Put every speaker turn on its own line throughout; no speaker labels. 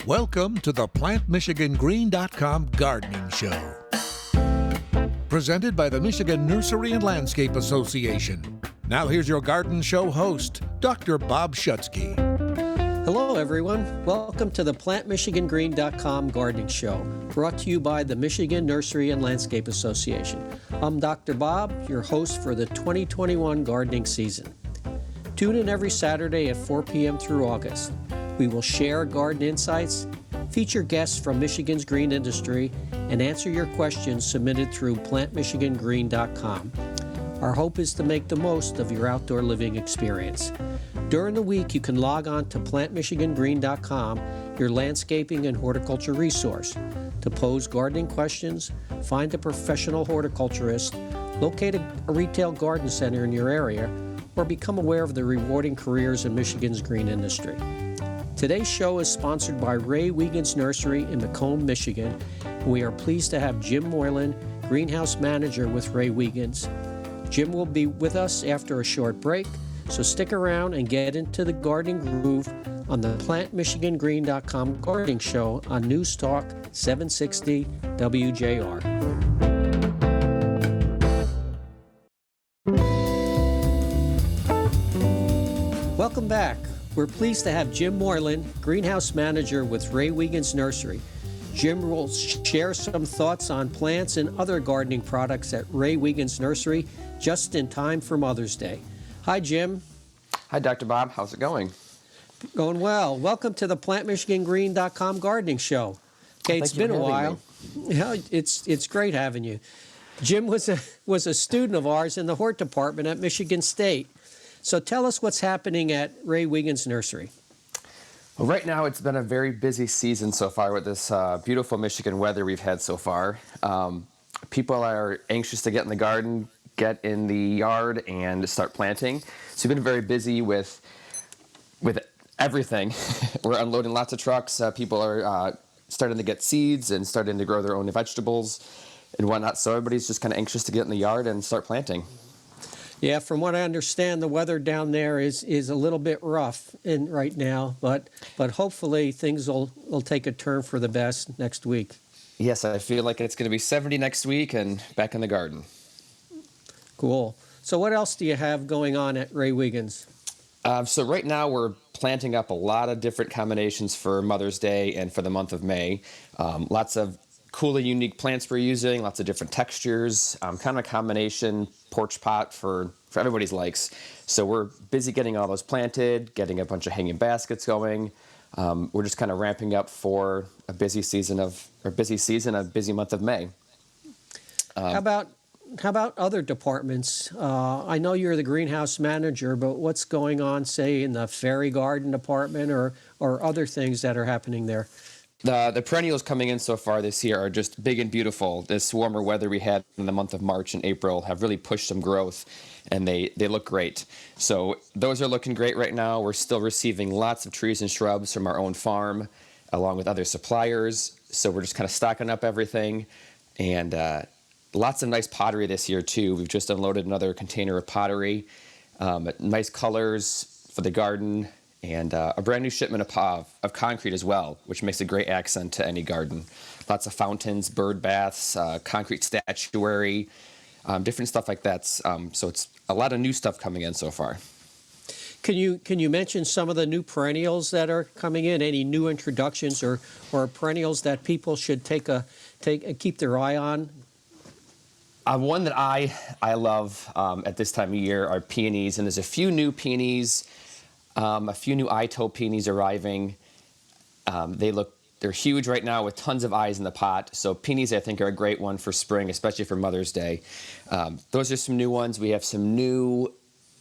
Welcome to the PlantMichiganGreen.com Gardening Show. Presented by the Michigan Nursery and Landscape Association. Now here's your Garden Show host, Dr. Bob Schutzki.
Hello everyone, welcome to the PlantMichiganGreen.com Gardening Show, brought to you by the Michigan Nursery and Landscape Association. I'm Dr. Bob, your host for the 2021 gardening season. Tune in every Saturday at 4 p.m. through August. We will share garden insights, feature guests from Michigan's green industry, and answer your questions submitted through PlantMichiganGreen.com. Our hope is to make the most of your outdoor living experience. During the week, you can log on to PlantMichiganGreen.com, your landscaping and horticulture resource, to pose gardening questions, find a professional horticulturist, locate a retail garden center in your area, or become aware of the rewarding careers in Michigan's green industry. Today's show is sponsored by Ray Wiegand's Nursery in Macomb, Michigan. We are pleased to have Jim Moylan, Greenhouse Manager with Ray Wiegand's. Jim will be with us after a short break, so stick around and get into the gardening groove on the PlantMichiganGreen.com Gardening Show on News Talk 760 WJR. Welcome back. We're pleased to have Jim Moylan, Greenhouse Manager with Ray Wiegand's Nursery. Jim will share some thoughts on plants and other gardening products at Ray Wiegand's Nursery just in time for Mother's Day. Hi, Jim.
Hi, Dr. Bob. How's it going?
Going well. Welcome to the PlantMichiganGreen.com Gardening Show. Okay, it's been a while. Yeah, it's great having you. Jim was a student of ours in the Hort Department at Michigan State. So tell us what's happening at Ray Wiegand's Nursery.
Well, right now it's been a very busy season so far with this beautiful Michigan weather we've had so far. People are anxious to get in the garden, get in the yard, and start planting. So we've been very busy with everything. We're unloading lots of trucks. People are starting to get seeds and starting to grow their own vegetables and whatnot. So everybody's just kind of anxious to get in the yard and start planting.
Yeah, from what I understand, the weather down there is a little bit rough right now, but hopefully things will take a turn for the best next week.
Yes, I feel like it's going to be 70 next week and back in the garden.
Cool. So what else do you have going on at Ray Wiegand's?
So right now we're planting up a lot of different combinations for Mother's Day and for the month of May. Lots of cool and unique plants we're using, lots of different textures, kind of a combination porch pot for everybody's likes. So we're busy getting all those planted, getting a bunch of hanging baskets going. We're just kind of ramping up for a busy month of May.
How about other departments? I know you're the greenhouse manager, but what's going on, say, in the fairy garden department or other things that are happening there?
The perennials coming in so far this year are just big and beautiful. This warmer weather we had in the month of March and April have really pushed some growth, and they look great. So those are looking great right now. We're still receiving lots of trees and shrubs from our own farm, along with other suppliers. So we're just kind of stocking up everything, and lots of nice pottery this year too. We've just unloaded another container of pottery, nice colors for the garden, and a brand new shipment of concrete as well, which makes a great accent to any garden. Lots of fountains, bird baths, concrete statuary, different stuff like that. So it's a lot of new stuff coming in so far.
Can you mention some of the new perennials that are coming in? Any new introductions or perennials that people should keep their eye on?
One that I love at this time of year are peonies, and there's a few new peonies. A few new eye-toe peonies arriving. They're huge right now with tons of eyes in the pot. So peonies, I think, are a great one for spring, especially for Mother's Day. Those are some new ones. We have some new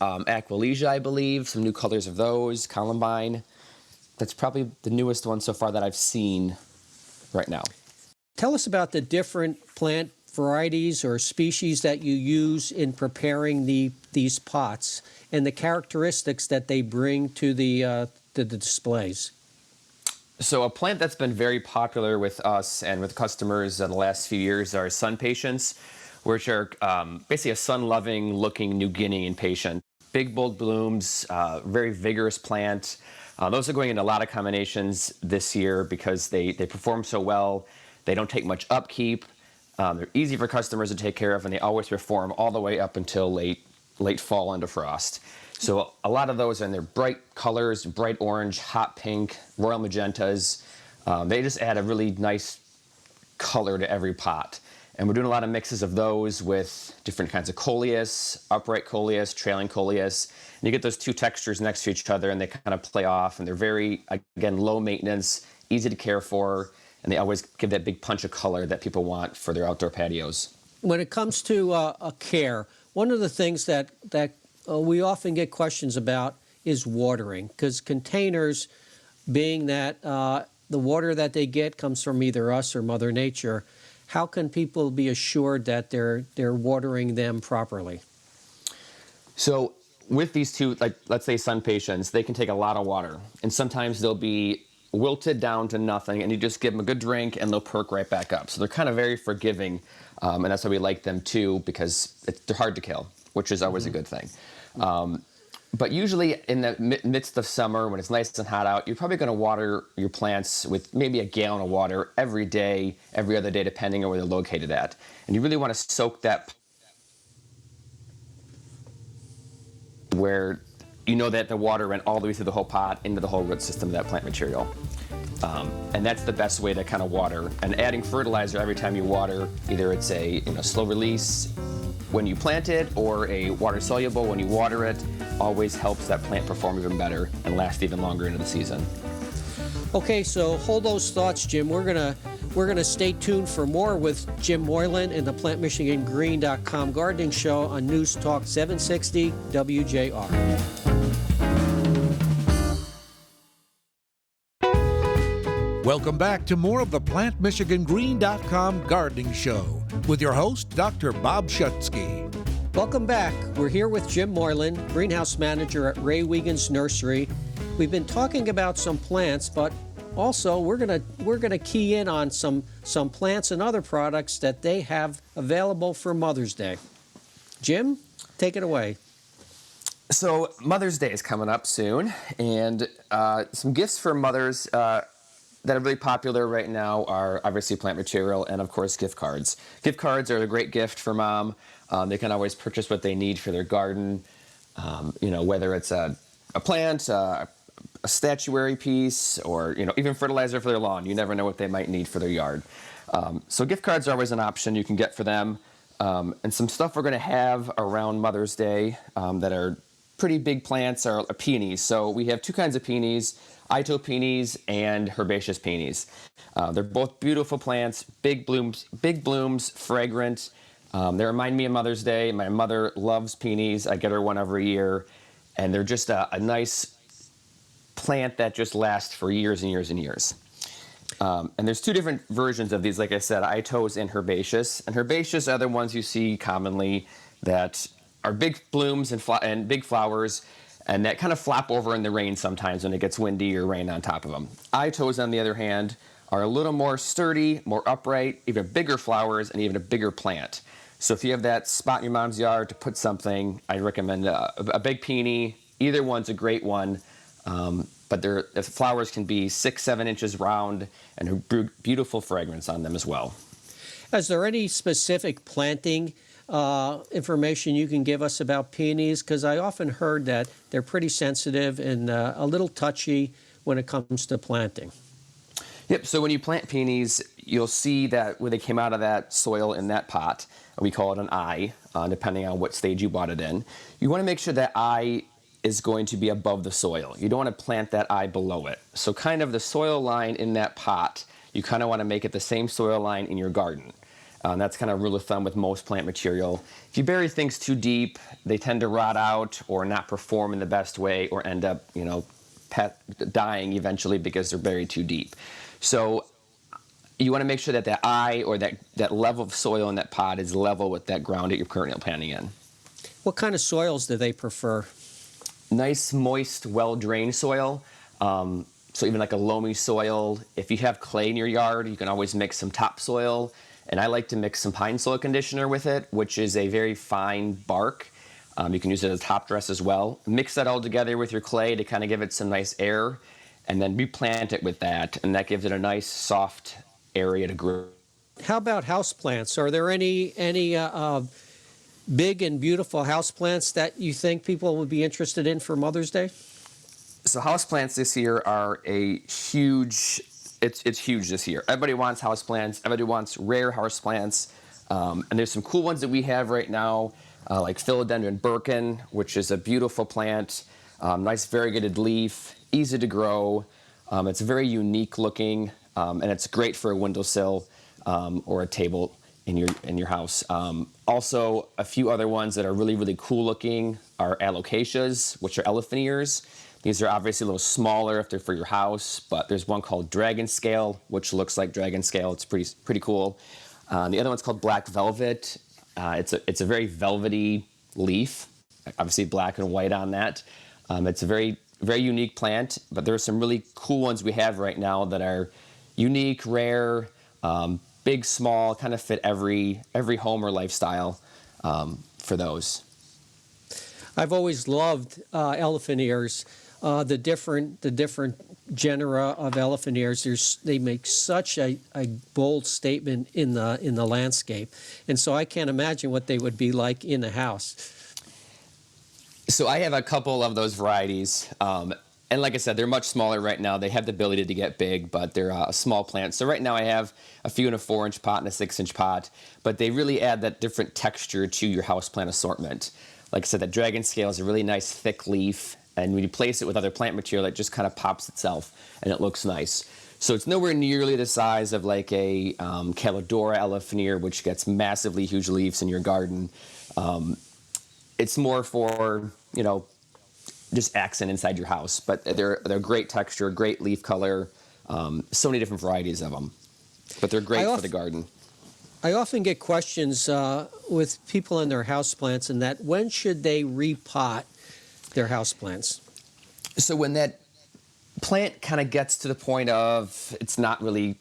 Aqualesia, I believe, some new colors of those, Columbine. That's probably the newest one so far that I've seen right now.
Tell us about the different plant varieties or species that you use in preparing these pots and the characteristics that they bring to the displays.
So a plant that's been very popular with us and with customers in the last few years are sun patients, which are basically a sun-loving looking New Guinean patient. Big, bold blooms, very vigorous plant. Those are going into a lot of combinations this year because they perform so well. They don't take much upkeep. They're easy for customers to take care of, and they always perform all the way up until late fall into frost. So a lot of those are in their bright colors, bright orange, hot pink, royal magentas. They just add a really nice color to every pot. And we're doing a lot of mixes of those with different kinds of coleus, upright coleus, trailing coleus. And you get those two textures next to each other, and they kind of play off, and they're very, again, low maintenance, easy to care for, and they always give that big punch of color that people want for their outdoor patios.
When it comes to care, one of the things that we often get questions about is watering, because containers, being that the water that they get comes from either us or Mother Nature, how can people be assured that they're watering them properly?
So with these two, like let's say sun pations, they can take a lot of water, and sometimes they'll be wilted down to nothing, and you just give them a good drink and they'll perk right back up. So they're kind of very forgiving, and that's why we like them too, because they're hard to kill, which is always a good thing. But usually in the midst of summer, when it's nice and hot out, you're probably going to water your plants with maybe a gallon of water every day, every other day, depending on where they're located at. And you really want to soak that where you know that the water went all the way through the whole pot into the whole root system of that plant material. And that's the best way to kind of water. And adding fertilizer every time you water, either it's a slow release when you plant it or a water soluble when you water it, always helps that plant perform even better and last even longer into the season.
Okay, so hold those thoughts, Jim. We're gonna stay tuned for more with Jim Moylan and the PlantMichiganGreen.com Gardening Show on News Talk 760 WJR.
Welcome back to more of the PlantMichiganGreen.com Gardening Show with your host, Dr. Bob Schutzki.
Welcome back. We're here with Jim Moylan, greenhouse manager at Ray Wiegand's Nursery. We've been talking about some plants, but also we're gonna key in on some plants and other products that they have available for Mother's Day. Jim, take it away.
So Mother's Day is coming up soon, and some gifts for mothers that are really popular right now are obviously plant material and, of course, gift cards. Gift cards are a great gift for mom. They can always purchase what they need for their garden, whether it's a plant, a statuary piece, or even fertilizer for their lawn. You never know what they might need for their yard. So gift cards are always an option you can get for them. And some stuff we're going to have around Mother's Day that are pretty big plants are peonies. So we have two kinds of peonies, Ito peonies and herbaceous peonies. They're both beautiful plants, big blooms, fragrant. They remind me of Mother's Day. My mother loves peonies. I get her one every year. And they're just a nice plant that just lasts for years and years and years. And there's two different versions of these, like I said, Itos and herbaceous. And herbaceous are the ones you see commonly that are big blooms and big flowers, and that kind of flap over in the rain sometimes when it gets windy or rain on top of them. Itos, on the other hand, are a little more sturdy, more upright, even bigger flowers, and even a bigger plant. So if you have that spot in your mom's yard to put something, I recommend a big peony. Either one's a great one, but the flowers can be 6-7 inches round and a beautiful fragrance on them as well.
Is there any specific planting information you can give us about peonies? Because I often heard that they're pretty sensitive and a little touchy when it comes to planting.
Yep, so when you plant peonies, you'll see that when they came out of that soil in that pot, we call it an eye, depending on what stage you bought it in. You want to make sure that eye is going to be above the soil. You don't want to plant that eye below it. So kind of the soil line in that pot, you kind of want to make it the same soil line in your garden. That's kind of a rule of thumb with most plant material. If you bury things too deep, they tend to rot out or not perform in the best way or end up, dying eventually because they're buried too deep. So you want to make sure that that eye or that level of soil in that pot is level with that ground that you're currently planting in.
What kind of soils do they prefer?
Nice, moist, well-drained soil. So even like a loamy soil. If you have clay in your yard, you can always mix some topsoil. And I like to mix some pine soil conditioner with it, which is a very fine bark. You can use it as a top dress as well. Mix that all together with your clay to kind of give it some nice air, and then replant it with that, and that gives it a nice soft area to grow.
How about houseplants? Are there any big and beautiful houseplants that you think people would be interested in for Mother's Day?
So houseplants this year are a huge, it's huge this year. Everybody wants houseplants. Everybody wants rare houseplants. And there's some cool ones that we have right now, like philodendron Birkin, which is a beautiful plant, nice variegated leaf, easy to grow. It's very unique looking, and it's great for a windowsill or a table in your house. Also, a few other ones that are really, really cool looking are alocasias, which are elephant ears. These are obviously a little smaller if they're for your house, but there's one called dragon scale, which looks like dragon scale. It's pretty cool. The other one's called black velvet. It's a very velvety leaf, obviously black and white on that. It's a very, very unique plant, but there are some really cool ones we have right now that are unique, rare, big, small, kind of fit every home or lifestyle for those.
I've always loved elephant ears. The different genera of elephant ears. They make such a bold statement in the landscape, and so I can't imagine what they would be like in the house.
So I have a couple of those varieties. And like I said, they're much smaller right now. They have the ability to get big, but they're a small plant. So right now I have a few in a 4-inch pot and a 6-inch pot, but they really add that different texture to your houseplant assortment. Like I said, that dragon scale is a really nice thick leaf, and when you place it with other plant material, it just kind of pops itself, and it looks nice. So it's nowhere nearly the size of like a Calodora elephant ear, which gets massively huge leaves in your garden. It's more for, just accent inside your house, but they're great texture, great leaf color, so many different varieties of them, but they're great for the garden.
I often get questions with people in their houseplants, and that when should they repot their houseplants?
So when that plant kind of gets to the point of it's not really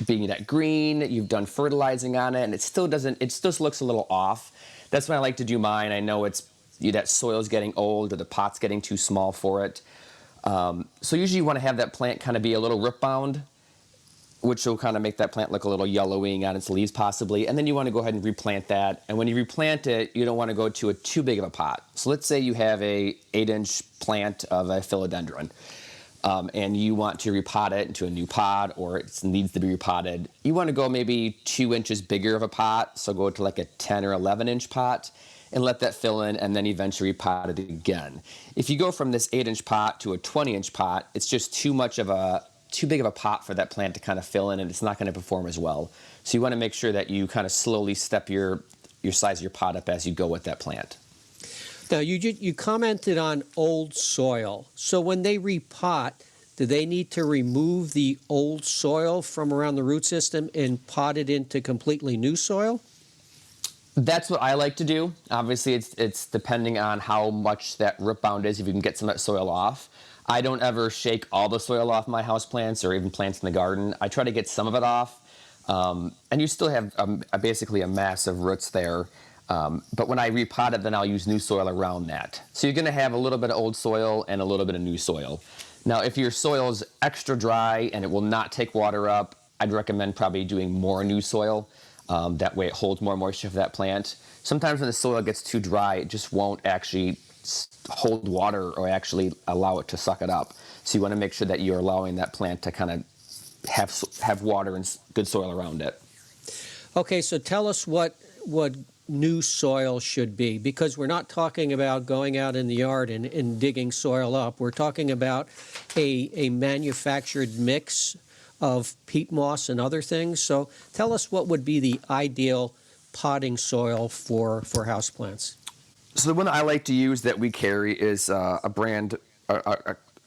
being that green, you've done fertilizing on it, and it still looks a little off. That's when I like to do mine. I know that soil's getting old or the pot's getting too small for it. So usually you want to have that plant kind of be a little root bound, which will kind of make that plant look a little yellowing on its leaves possibly. And then you want to go ahead and replant that. And when you replant it, you don't want to go to too big of a pot. So let's say you have a 8-inch plant of a philodendron, and you want to repot it into a new pot, or it needs to be repotted. You want to go maybe 2 inches bigger of a pot. So go to like a 10 or 11-inch pot, and let that fill in, and then eventually repot it again. If you go from this 8-inch pot to a 20-inch pot, it's just too big of a pot for that plant to kind of fill in, and it's not going to perform as well. So you want to make sure that you kind of slowly step your size of your pot up as you go with that plant.
Now, you commented on old soil. So when they repot, do they need to remove the old soil from around the root system and pot it into completely new soil?
That's what I like to do. Obviously, it's depending on how much that root bound is, if you can get some of that soil off. I don't ever shake all the soil off my houseplants or even plants in the garden. I try to get some of it off. And you still have basically a mass of roots there. But when I repot it, then I'll use new soil around that. So you're going to have a little bit of old soil and a little bit of new soil. Now, if your soil is extra dry and it will not take water up, I'd recommend probably doing more new soil. That way it holds more moisture for that plant. Sometimes when the soil gets too dry, it just won't actually hold water or actually allow it to suck it up. So you want to make sure that you're allowing that plant to kind of have water and good soil around it.
Okay, so tell us what new soil should be, because we're not talking about going out in the yard and digging soil up. We're talking about a manufactured mix of peat moss and other things. So tell us what would be the ideal potting soil for houseplants.
So the one that I like to use that we carry is a brand,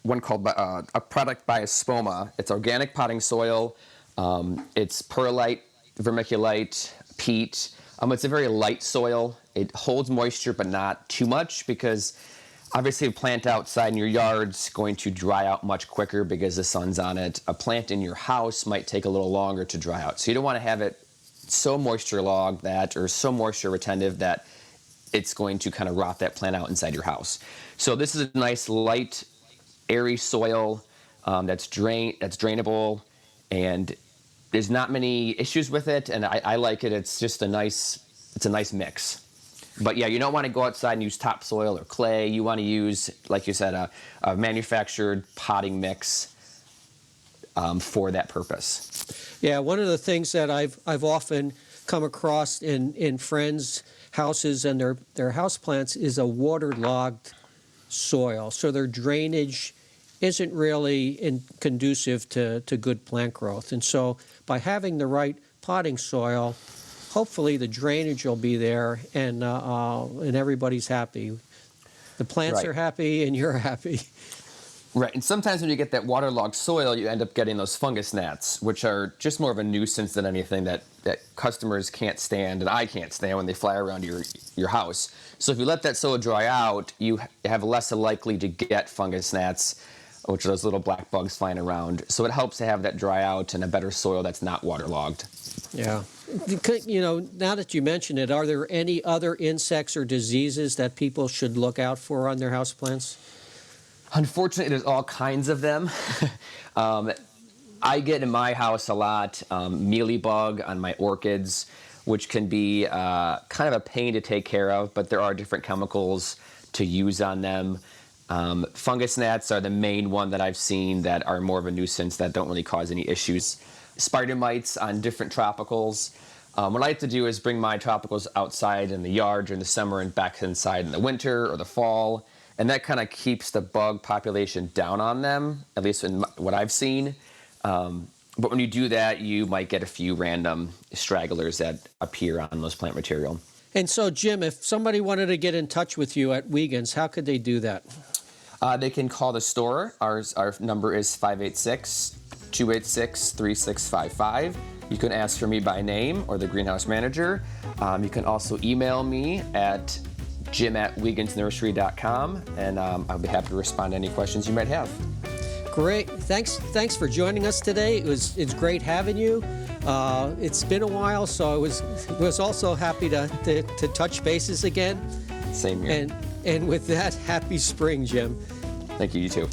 one called a product by Espoma. It's organic potting soil. It's perlite, vermiculite, peat. It's a very light soil. It holds moisture, but not too much, because obviously a plant outside in your yard's going to dry out much quicker because the sun's on it. A plant in your house might take a little longer to dry out. So you don't want to have it so moisture logged or so moisture retentive that it's going to kind of rot that plant out inside your house. So this is a nice, light, airy soil that's drainable, and there's not many issues with it, and I like it. It's just a nice mix. But yeah, you don't want to go outside and use topsoil or clay. You want to use, like you said, a manufactured potting mix for that purpose.
Yeah, one of the things that I've often come across in friends' houses and their house plants is a waterlogged soil. So their drainage isn't really conducive to good plant growth. And so by having the right potting soil, hopefully the drainage will be there, and everybody's happy. The plants are happy, and you're happy.
Right, and sometimes when you get that waterlogged soil, you end up getting those fungus gnats, which are just more of a nuisance than anything that customers can't stand, and I can't stand when they fly around your house. So if you let that soil dry out, you have less likely to get fungus gnats, which are those little black bugs flying around. So it helps to have that dry out and a better soil that's not waterlogged.
Yeah. You know, now that you mention it, are there any other insects or diseases that people should look out for on their houseplants?
Unfortunately, there's all kinds of them. I get in my house a lot mealybug on my orchids, which can be kind of a pain to take care of, but there are different chemicals to use on them. Fungus gnats are the main one that I've seen that are more of a nuisance that don't really cause any issues. Spider mites on different tropicals. What I like to do is bring my tropicals outside in the yard during the summer and back inside in the winter or the fall. And that kind of keeps the bug population down on them, at least in what I've seen. But when you do that, you might get a few random stragglers that appear on those plant material.
And so, Jim, if somebody wanted to get in touch with you at Wiegand's, how could they do that?
They can call the store. Our number is 586-286-3655. You can ask for me by name or the greenhouse manager. You can also email me at jim@wiegandsnursery.com, and I'll be happy to respond to any questions you might have.
Great. Thanks for joining us today. It's great having you. It's been a while, so I was also happy to touch bases again.
Same here.
And with that, happy spring, Jim.
Thank you. You too.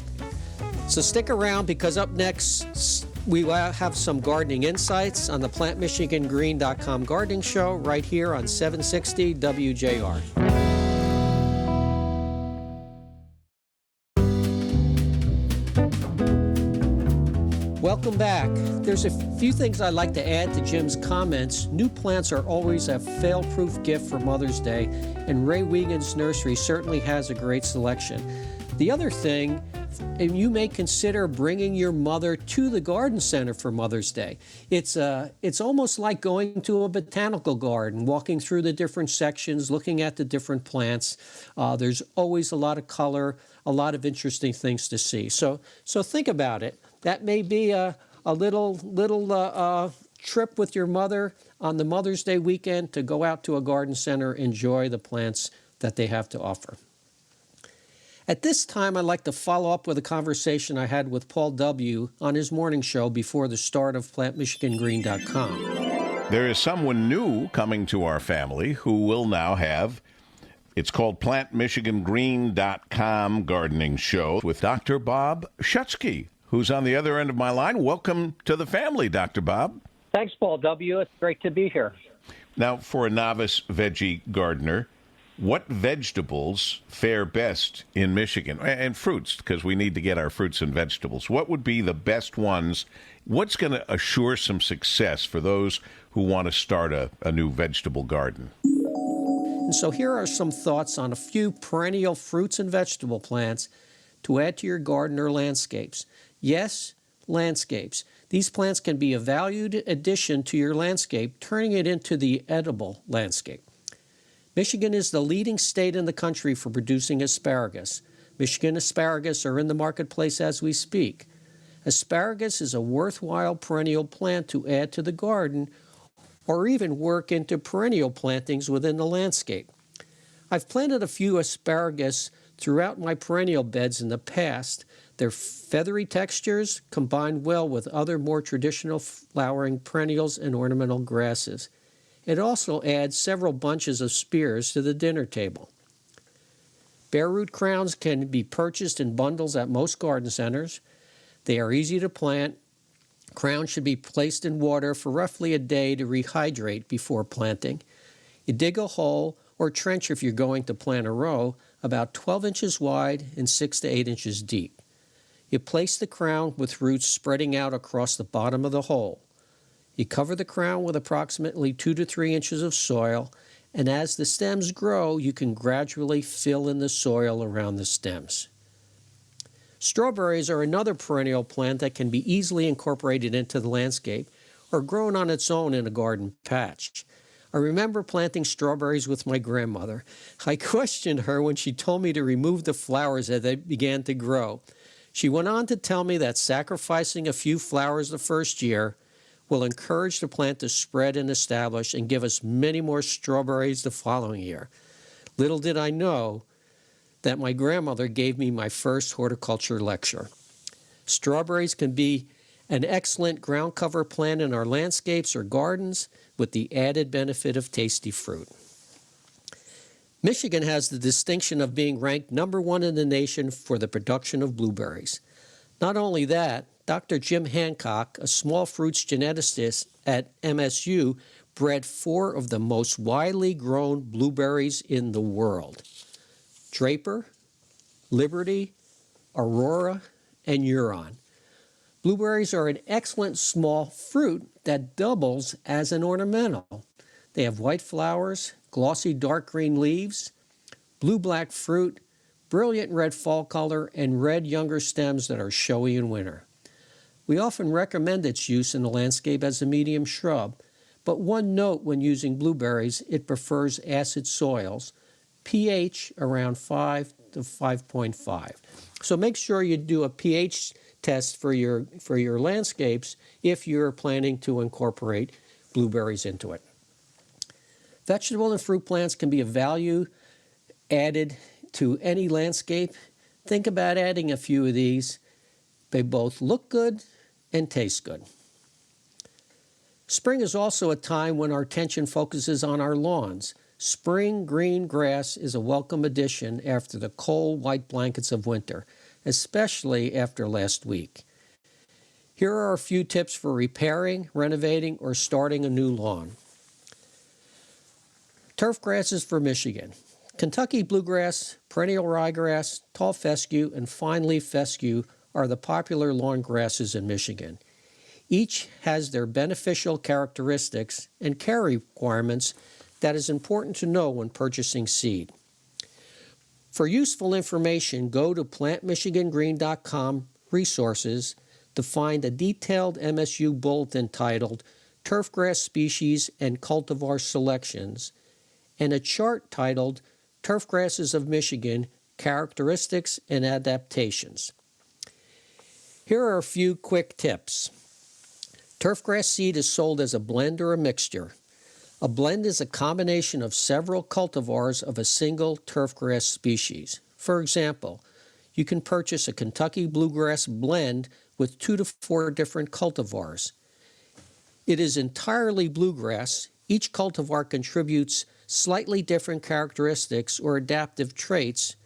So stick around, because up next we will have some gardening insights on the PlantMichiganGreen.com gardening show right here on 760 WJR. Welcome back. There's a few things I'd like to add to Jim's comments. New plants are always a fail-proof gift for Mother's Day, and Ray Wiegand's Nursery certainly has a great selection. The other thing, you may consider bringing your mother to the garden center for Mother's Day. It's almost like going to a botanical garden, walking through the different sections, looking at the different plants. There's always a lot of color, a lot of interesting things to see. So think about it. That may be a little trip with your mother on the Mother's Day weekend to go out to a garden center, enjoy the plants that they have to offer. At this time, I'd like to follow up with a conversation I had with Paul W. on his morning show before the start of PlantMichiganGreen.com.
There is someone new coming to our family who will now have, it's called PlantMichiganGreen.com gardening show with Dr. Bob Schutzki, who's on the other end of my line. Welcome to the family, Dr. Bob.
Thanks, Paul W. It's great to be here.
Now, for a novice veggie gardener, what vegetables fare best in Michigan? And fruits, because we need to get our fruits and vegetables. What would be the best ones? What's going to assure some success for those who want to start a new vegetable garden?
And so here are some thoughts on a few perennial fruits and vegetable plants to add to your garden or landscapes. Yes, landscapes. These plants can be a valued addition to your landscape, turning it into the edible landscape. Michigan is the leading state in the country for producing asparagus. Michigan asparagus are in the marketplace as we speak. Asparagus is a worthwhile perennial plant to add to the garden or even work into perennial plantings within the landscape. I've planted a few asparagus throughout my perennial beds in the past. Their feathery textures combine well with other more traditional flowering perennials and ornamental grasses. It also adds several bunches of spears to the dinner table. Bare root crowns can be purchased in bundles at most garden centers. They are easy to plant. Crowns should be placed in water for roughly a day to rehydrate before planting. You dig a hole or trench if you're going to plant a row about 12 inches wide and 6 to 8 inches deep. You place the crown with roots spreading out across the bottom of the hole. You cover the crown with approximately 2 to 3 inches of soil, and as the stems grow, you can gradually fill in the soil around the stems. Strawberries are another perennial plant that can be easily incorporated into the landscape or grown on its own in a garden patch. I remember planting strawberries with my grandmother. I questioned her when she told me to remove the flowers as they began to grow. She went on to tell me that sacrificing a few flowers the first year will encourage the plant to spread and establish and give us many more strawberries the following year. Little did I know that my grandmother gave me my first horticulture lecture. Strawberries can be an excellent ground cover plant in our landscapes or gardens with the added benefit of tasty fruit. Michigan has the distinction of being ranked #1 in the nation for the production of blueberries. Not only that, Dr. Jim Hancock, a small fruits geneticist at MSU, bred 4 of the most widely grown blueberries in the world: Draper, Liberty, Aurora, and Huron. Blueberries are an excellent small fruit that doubles as an ornamental. They have white flowers, glossy dark green leaves, blue-black fruit, brilliant red fall color, and red younger stems that are showy in winter. We often recommend its use in the landscape as a medium shrub, but one note when using blueberries: it prefers acid soils, pH around 5 to 5.5. So make sure you do a pH test for your landscapes if you're planning to incorporate blueberries into it. Vegetable and fruit plants can be of value added to any landscape. Think about adding a few of these. They both look good and taste good. Spring is also a time when our attention focuses on our lawns. Spring green grass is a welcome addition after the cold white blankets of winter, especially after last week. Here are a few tips for repairing, renovating, or starting a new lawn. Turf grasses for Michigan. Kentucky bluegrass, perennial ryegrass, tall fescue, and fine leaf fescue are the popular lawn grasses in Michigan. Each has their beneficial characteristics and care requirements that is important to know when purchasing seed. For useful information, go to plantmichigangreen.com resources to find a detailed MSU bulletin titled Turfgrass Species and Cultivar Selections and a chart titled Turf Grasses of Michigan, Characteristics and Adaptations. Here are a few quick tips. Turfgrass seed is sold as a blend or a mixture. A blend is a combination of several cultivars of a single turfgrass species. For example, you can purchase a Kentucky bluegrass blend with 2 to 4 different cultivars. It is entirely bluegrass. Each cultivar contributes slightly different characteristics or adaptive traits,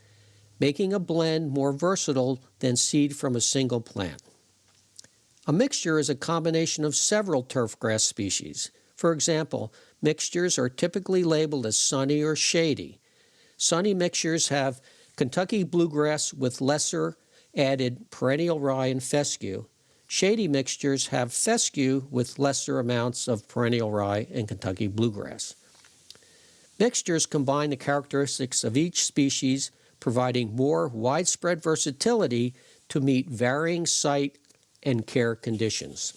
making a blend more versatile than seed from a single plant. A mixture is a combination of several turfgrass species. For example, mixtures are typically labeled as sunny or shady. Sunny mixtures have Kentucky bluegrass with lesser added perennial rye and fescue. Shady mixtures have fescue with lesser amounts of perennial rye and Kentucky bluegrass. Mixtures combine the characteristics of each species, providing more widespread versatility to meet varying site and care conditions.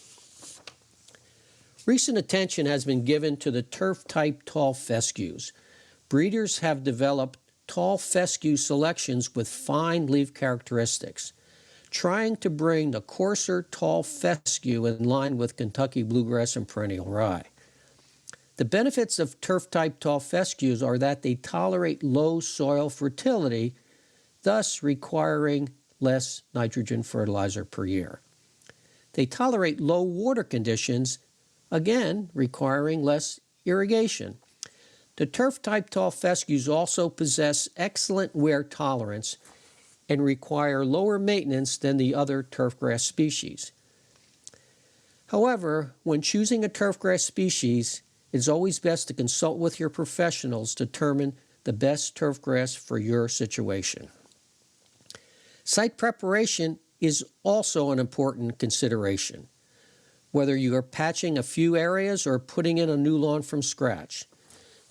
Recent attention has been given to the turf-type tall fescues. Breeders have developed tall fescue selections with fine leaf characteristics, trying to bring the coarser tall fescue in line with Kentucky bluegrass and perennial rye. The benefits of turf-type tall fescues are that they tolerate low soil fertility, thus requiring less nitrogen fertilizer per year. They tolerate low water conditions, again requiring less irrigation. The turf-type tall fescues also possess excellent wear tolerance and require lower maintenance than the other turfgrass species. However, when choosing a turfgrass species, it's always best to consult with your professionals to determine the best turfgrass for your situation. Site preparation is also an important consideration, whether you are patching a few areas or putting in a new lawn from scratch.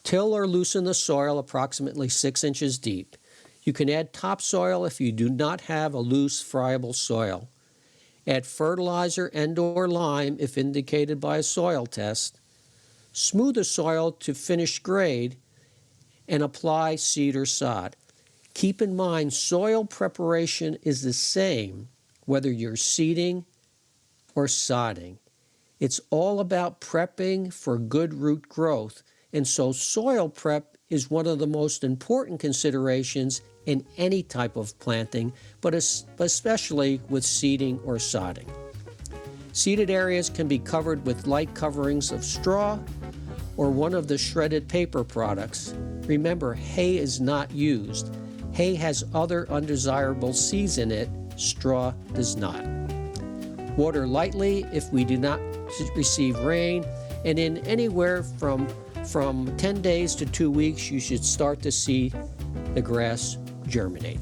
Till or loosen the soil approximately 6 inches deep. You can add topsoil if you do not have a loose, friable soil. Add fertilizer and/or lime if indicated by a soil test. Smooth the soil to finished grade and apply seed or sod. Keep in mind, soil preparation is the same whether you're seeding or sodding. It's all about prepping for good root growth, and so soil prep is one of the most important considerations in any type of planting, but especially with seeding or sodding. Seeded areas can be covered with light coverings of straw or one of the shredded paper products. Remember, hay is not used. Hay has other undesirable seeds in it, straw does not. Water lightly if we do not receive rain, and in anywhere from 10 days to 2 weeks, you should start to see the grass germinate.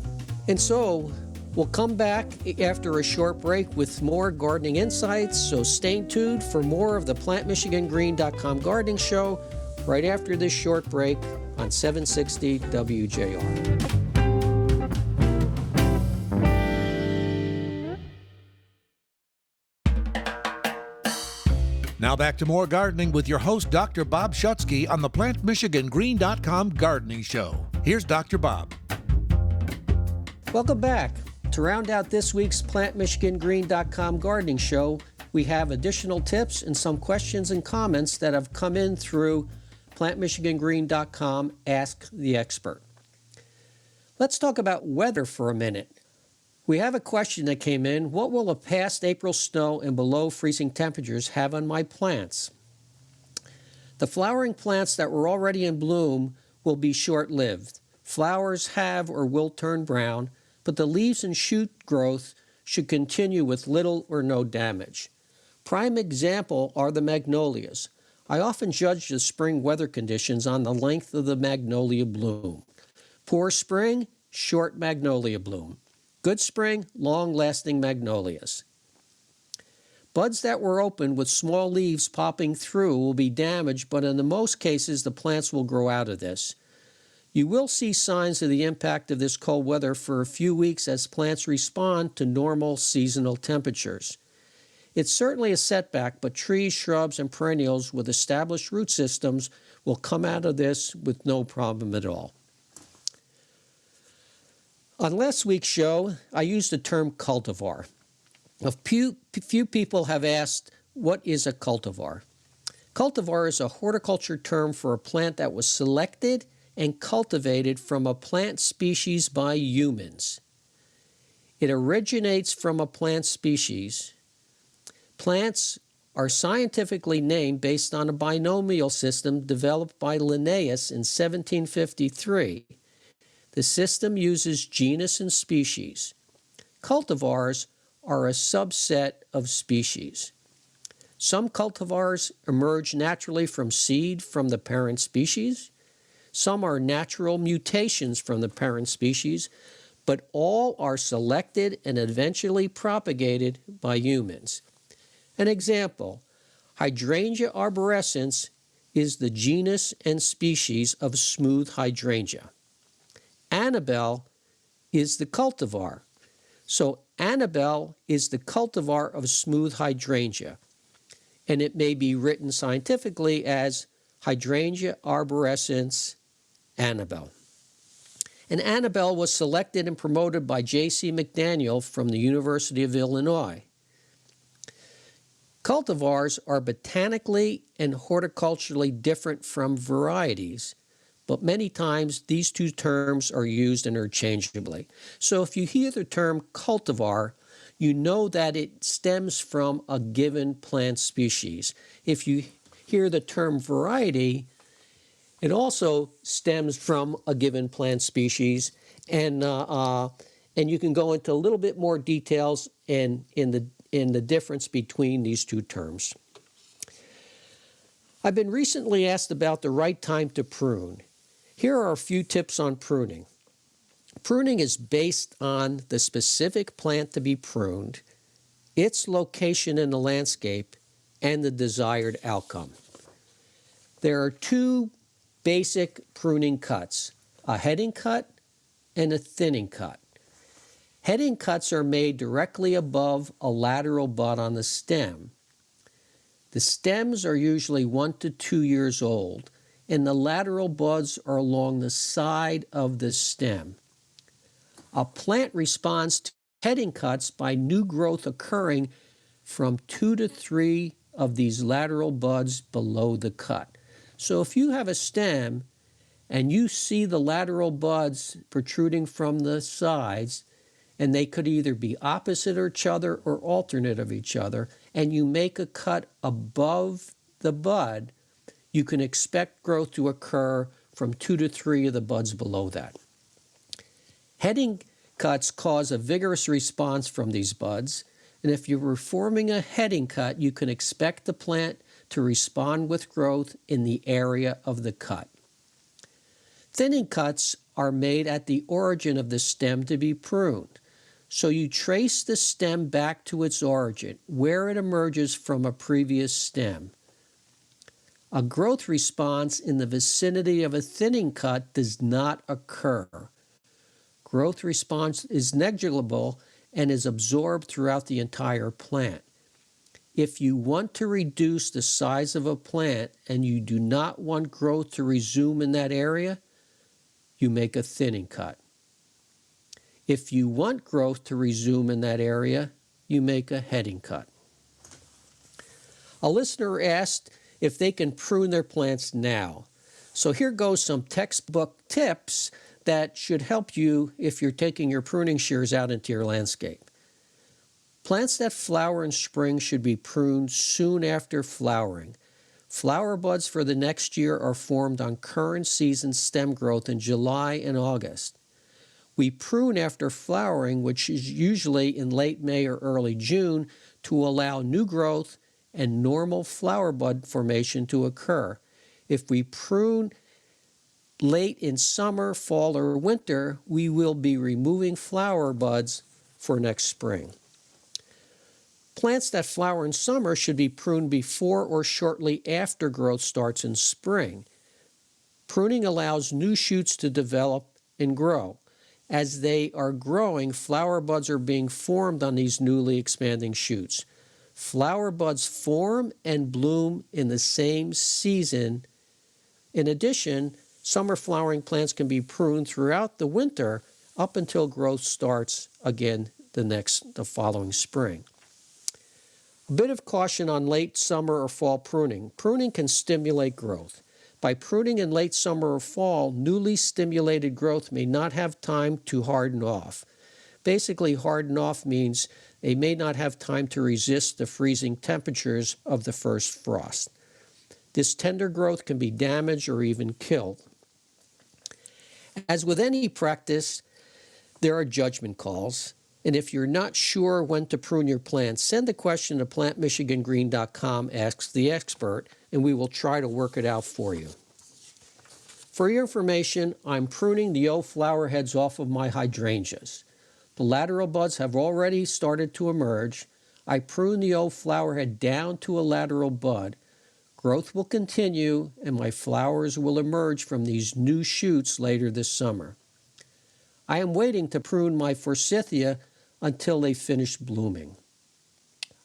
And so we'll come back after a short break with more gardening insights, so stay tuned for more of the PlantMichiganGreen.com gardening show right after this short break on 760 WJR.
Now back to more gardening with your host, Dr. Bob Schutzki, on the PlantMichiganGreen.com gardening show. Here's Dr. Bob.
Welcome back. To round out this week's PlantMichiganGreen.com gardening show, we have additional tips and some questions and comments that have come in through PlantMichiganGreen.com Ask the Expert. Let's talk about weather for a minute. We have a question that came in. What will a past April snow and below freezing temperatures have on my plants? The flowering plants that were already in bloom will be short-lived. Flowers have or will turn brown, but the leaves and shoot growth should continue with little or no damage. Prime example are the magnolias. I often judge the spring weather conditions on the length of the magnolia bloom. Poor spring, short magnolia bloom. Good spring, long-lasting magnolias. Buds that were open with small leaves popping through will be damaged, but in the most cases, the plants will grow out of this. You will see signs of the impact of this cold weather for a few weeks as plants respond to normal seasonal temperatures. It's certainly a setback, but trees, shrubs, and perennials with established root systems will come out of this with no problem at all. On last week's show, I used the term cultivar. A few people have asked, what is a cultivar? Cultivar is a horticulture term for a plant that was selected and cultivated from a plant species by humans. It originates from a plant species. Plants are scientifically named based on a binomial system developed by Linnaeus in 1753. The system uses genus and species. Cultivars are a subset of species. Some cultivars emerge naturally from seed from the parent species. Some are natural mutations from the parent species, but all are selected and eventually propagated by humans. An example, Hydrangea arborescens is the genus and species of smooth hydrangea. Annabelle is the cultivar. So Annabelle is the cultivar of smooth hydrangea, and it may be written scientifically as Hydrangea arborescens Annabelle. And Annabelle was selected and promoted by J.C. McDaniel from the University of Illinois. Cultivars are botanically and horticulturally different from varieties, but many times these two terms are used interchangeably. So if you hear the term cultivar, you know that it stems from a given plant species. If you hear the term variety, it also stems from a given plant species, and you can go into a little bit more details in the difference between these two terms. I've been recently asked about the right time to prune. Here are a few tips on pruning. Pruning is based on the specific plant to be pruned, its location in the landscape, and the desired outcome. There are two basic pruning cuts, a heading cut and a thinning cut. Heading cuts are made directly above a lateral bud on the stem. The stems are usually 1 to 2 years old, and the lateral buds are along the side of the stem. A plant responds to heading cuts by new growth occurring from 2 to 3 of these lateral buds below the cut. So if you have a stem and you see the lateral buds protruding from the sides, and they could either be opposite each other or alternate of each other, and you make a cut above the bud, you can expect growth to occur from 2 to 3 of the buds below that. Heading cuts cause a vigorous response from these buds, and if you're forming a heading cut, you can expect the plant to respond with growth in the area of the cut. Thinning cuts are made at the origin of the stem to be pruned. So you trace the stem back to its origin, where it emerges from a previous stem. A growth response in the vicinity of a thinning cut does not occur. Growth response is negligible and is absorbed throughout the entire plant. If you want to reduce the size of a plant and you do not want growth to resume in that area, you make a thinning cut. If you want growth to resume in that area, you make a heading cut. A listener asked if they can prune their plants now. So here goes some textbook tips that should help you if you're taking your pruning shears out into your landscape. Plants that flower in spring should be pruned soon after flowering. Flower buds for the next year are formed on current season stem growth in July and August. We prune after flowering, which is usually in late May or early June, to allow new growth and normal flower bud formation to occur. If we prune late in summer, fall, or winter, we will be removing flower buds for next spring. Plants that flower in summer should be pruned before or shortly after growth starts in spring. Pruning allows new shoots to develop and grow. As they are growing, flower buds are being formed on these newly expanding shoots. Flower buds form and bloom in the same season. In addition, summer flowering plants can be pruned throughout the winter up until growth starts again the following spring. A bit of caution on late summer or fall pruning. Pruning can stimulate growth. By pruning in late summer or fall, newly stimulated growth may not have time to harden off. Basically, harden off means they may not have time to resist the freezing temperatures of the first frost. This tender growth can be damaged or even killed. As with any practice, there are judgment calls. And if you're not sure when to prune your plants, send a question to plantmichigangreen.com, ask the expert, and we will try to work it out for you. For your information, I'm pruning the old flower heads off of my hydrangeas. The lateral buds have already started to emerge. I prune the old flower head down to a lateral bud. Growth will continue, and my flowers will emerge from these new shoots later this summer. I am waiting to prune my forsythia until they finish blooming.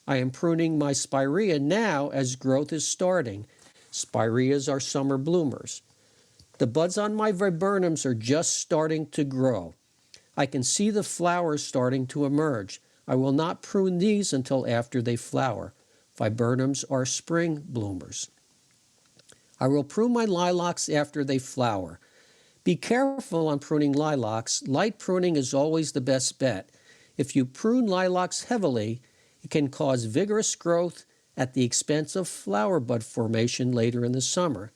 I am pruning my spirea now as growth is starting. Spireas are summer bloomers. The buds on my viburnums are just starting to grow. I can see the flowers starting to emerge. I will not prune these until after they flower. Viburnums are spring bloomers. I will prune my lilacs after they flower. Be careful on pruning lilacs. Light pruning is always the best bet. If you prune lilacs heavily, it can cause vigorous growth at the expense of flower bud formation later in the summer.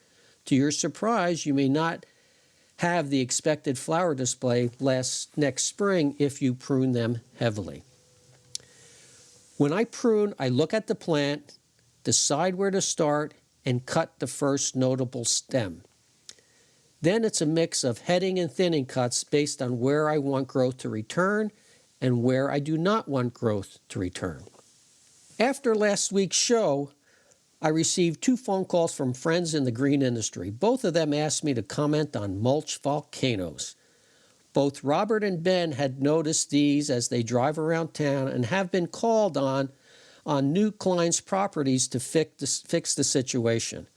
To your surprise, you may not have the expected flower display next spring if you prune them heavily. When I prune, I look at the plant, decide where to start, and cut the first notable stem. Then it's a mix of heading and thinning cuts based on where I want growth to return and where I do not want growth to return. After last week's show, I received 2 phone calls from friends in the green industry. Both of them asked me to comment on mulch volcanoes. Both Robert and Ben had noticed these as they drive around town and have been called on new clients' properties to fix the situation.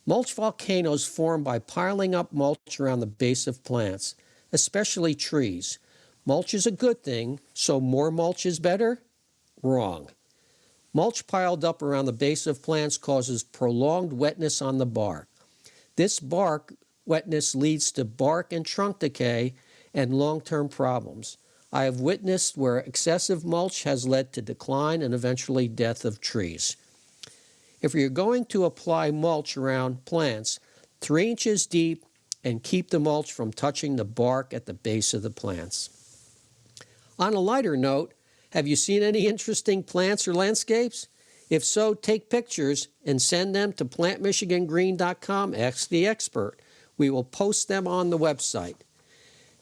Mulch volcanoes form by piling up mulch around the base of plants, especially trees. Mulch is a good thing, so more mulch is better? Wrong. Mulch piled up around the base of plants causes prolonged wetness on the bark. This bark wetness leads to bark and trunk decay and long-term problems. I have witnessed where excessive mulch has led to decline and eventually death of trees. If you're going to apply mulch around plants, 3 inches deep and keep the mulch from touching the bark at the base of the plants. On a lighter note, have you seen any interesting plants or landscapes? If so, take pictures and send them to plantmichigangreen.com, Ask the Expert. We will post them on the website.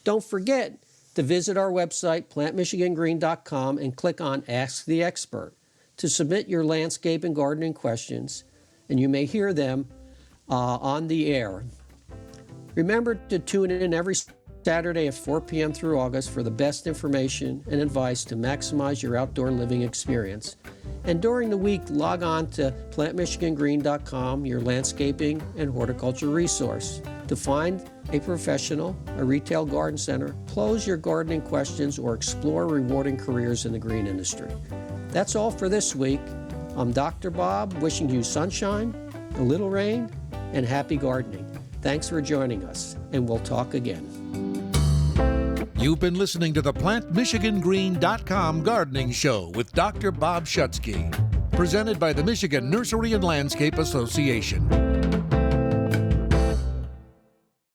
Don't forget to visit our website, plantmichigangreen.com, and click on Ask the Expert to submit your landscape and gardening questions, and you may hear them on the air. Remember to tune in every Saturday at 4 p.m. through August for the best information and advice to maximize your outdoor living experience. And during the week, log on to plantmichigangreen.com, your landscaping and horticulture resource. To find a professional, a retail garden center, pose your gardening questions, or explore rewarding careers in the green industry. That's all for this week. I'm Dr. Bob, wishing you sunshine, a little rain, and happy gardening. Thanks for joining us, and we'll talk again.
You've been listening to the PlantMichiganGreen.com Gardening Show with Dr. Bob Schutzki, presented by the Michigan Nursery and Landscape Association.